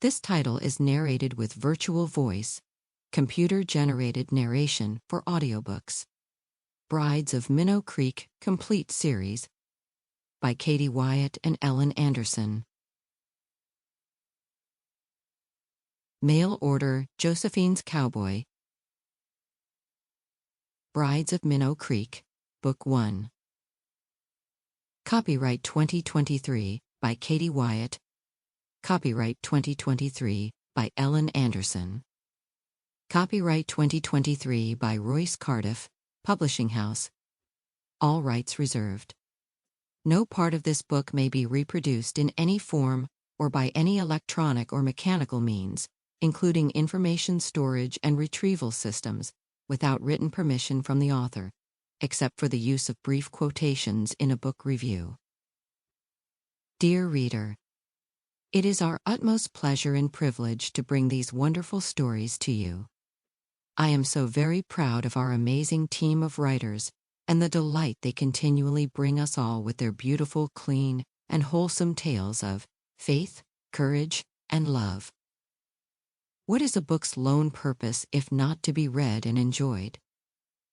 This title is narrated with virtual voice, computer-generated narration for audiobooks. Brides of Minnow Creek Complete Series by Katie Wyatt and Ellen Anderson. Mail Order Josephine's Cowboy. Brides of Minnow Creek, Book 1. Copyright 2023 by Katie Wyatt. Copyright 2023 by Ellen Anderson. Copyright 2023 by Royce Cardiff, Publishing House. All rights reserved. No part of this book may be reproduced in any form or by any electronic or mechanical means, including information storage and retrieval systems, without written permission from the author, except for the use of brief quotations in a book review. Dear reader, it is our utmost pleasure and privilege to bring these wonderful stories to you. I am so very proud of our amazing team of writers and the delight they continually bring us all with their beautiful, clean, and wholesome tales of faith, courage, and love. What is a book's lone purpose if not to be read and enjoyed?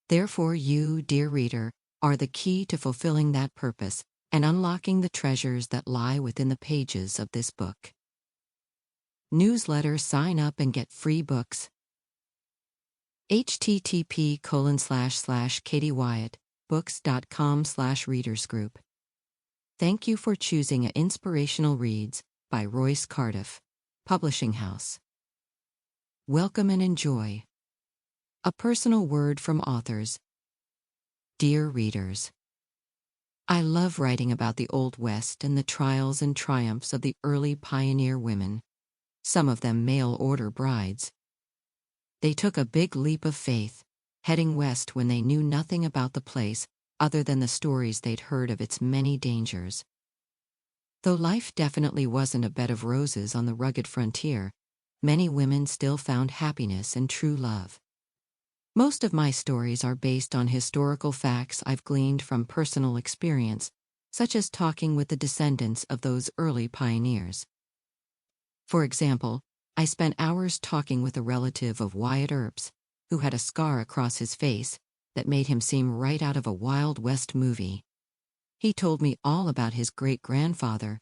Therefore you, dear reader, are the key to fulfilling that purpose and unlocking the treasures that lie within the pages of this book. Newsletter sign up and get free books. http://katiewyattbooks.com/readersgroup. Thank you for choosing A Inspirational Reads by Royce Cardiff, Publishing House. Welcome and enjoy. A personal word from authors. Dear readers, I love writing about the Old West and the trials and triumphs of the early pioneer women, some of them mail-order brides. They took a big leap of faith, heading west when they knew nothing about the place other than the stories they'd heard of its many dangers. Though life definitely wasn't a bed of roses on the rugged frontier, many women still found happiness and true love. Most of my stories are based on historical facts I've gleaned from personal experience, such as talking with the descendants of those early pioneers. For example, I spent hours talking with a relative of Wyatt, who had a scar across his face that made him seem right out of a Wild West movie. He told me all about his great-grandfather.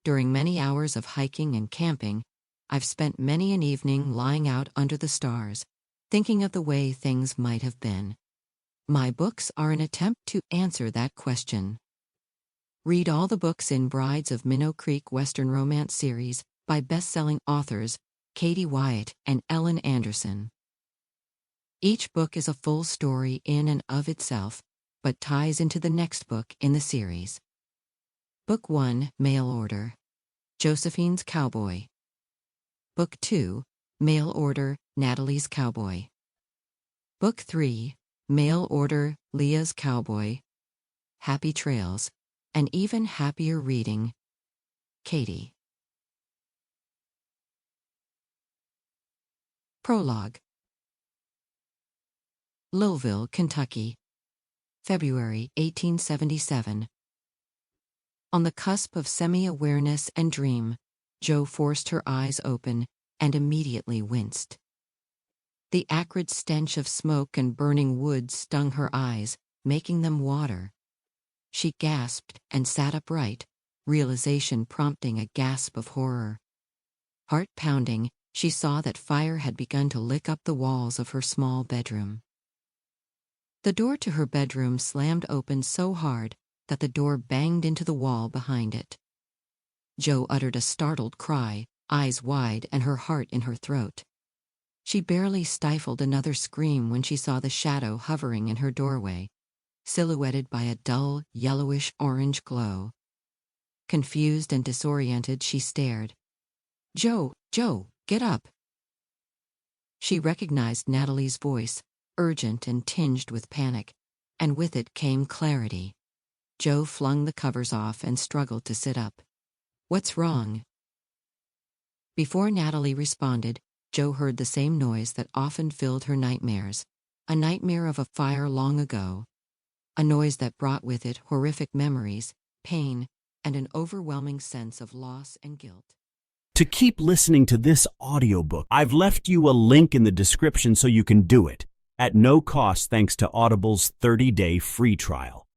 During many hours of hiking and camping, I've spent many an evening lying out under the stars, thinking of the way things might have been. My books are an attempt to answer that question. Read all the books in Brides of Minnow Creek Western Romance series by best-selling authors Katie Wyatt and Ellen Anderson. Each book is a full story in and of itself, but ties into the next book in the series. Book 1, Mail Order, Josephine's Cowboy. Book 2, Mail Order, Natalie's Cowboy. Book 3, Mail Order, Leah's Cowboy. Happy trails, and even happier reading. Katie. Prologue. Louisville, Kentucky, February 1877. On the cusp of semi-awareness and dream, Jo forced her eyes open and immediately winced. The acrid stench of smoke and burning wood stung her eyes, making them water. She gasped and sat upright, realization prompting a gasp of horror. Heart pounding, she saw that fire had begun to lick up the walls of her small bedroom. The door to her bedroom slammed open so hard that the door banged into the wall behind it. Jo uttered a startled cry, eyes wide and her heart in her throat. She barely stifled another scream when she saw the shadow hovering in her doorway, silhouetted by a dull, yellowish-orange glow. Confused and disoriented, she stared. "Jo, get up!" She recognized Natalie's voice, urgent and tinged with panic, and with it came clarity. Jo flung the covers off and struggled to sit up. "What's wrong?" Before Natalie responded, Jo heard the same noise that often filled her nightmares, a nightmare of a fire long ago. A noise that brought with it horrific memories, pain, and an overwhelming sense of loss and guilt. To keep listening to this audiobook, I've left you a link in the description so you can do it, at no cost thanks to Audible's 30-day free trial.